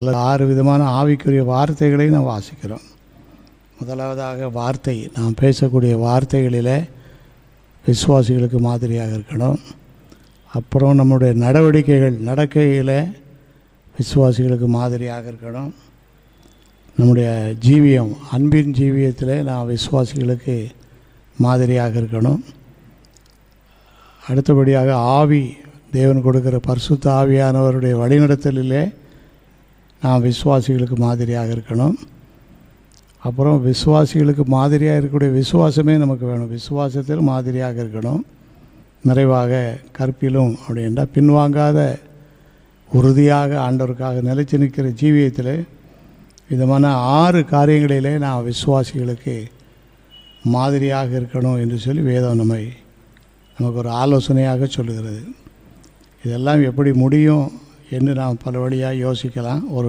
6 விதமான ஆவிக்குரிய வார்த்தைகளை நாம் வாசிக்கிறோம். முதலாவதாக வார்த்தை, நாம் பேசக்கூடிய வார்த்தைகளில் விசுவாசிகளுக்கு மாதிரியாக இருக்கணும். அப்புறம் நம்முடைய நடக்கையில் விசுவாசிகளுக்கு மாதிரியாக இருக்கணும். நம்முடைய ஜீவியம், அன்பின் ஜீவியத்தில் நாம் விசுவாசிகளுக்கு மாதிரியாக இருக்கணும். அடுத்தபடியாக ஆவி, தேவன் கொடுக்கிற பரிசுத்த ஆவியானவருடைய வழிநடத்தலிலே நாம் விசுவாசிகளுக்கு மாதிரியாக இருக்கணும். அப்புறம் விசுவாசிகளுக்கு மாதிரியாக இருக்கக்கூடிய விசுவாசமே நமக்கு வேணும். விசுவாசத்தில் மாதிரியாக இருக்கணும். நிறைவாக கற்பிலும் அப்படின்னா பின்வாங்காத உறுதியாக ஆண்டவருக்காக நிலைச்சு நிற்கிற ஜீவியத்தில் விதமான 6 காரியங்களிலே நாம் விசுவாசிகளுக்கு மாதிரியாக இருக்கணும் என்று சொல்லி வேதம் நமக்கு ஒரு ஆலோசனையாக சொல்லுகிறது. இதெல்லாம் எப்படி முடியும் என்று நாம் பல வழியாக யோசிக்கலாம். ஒரு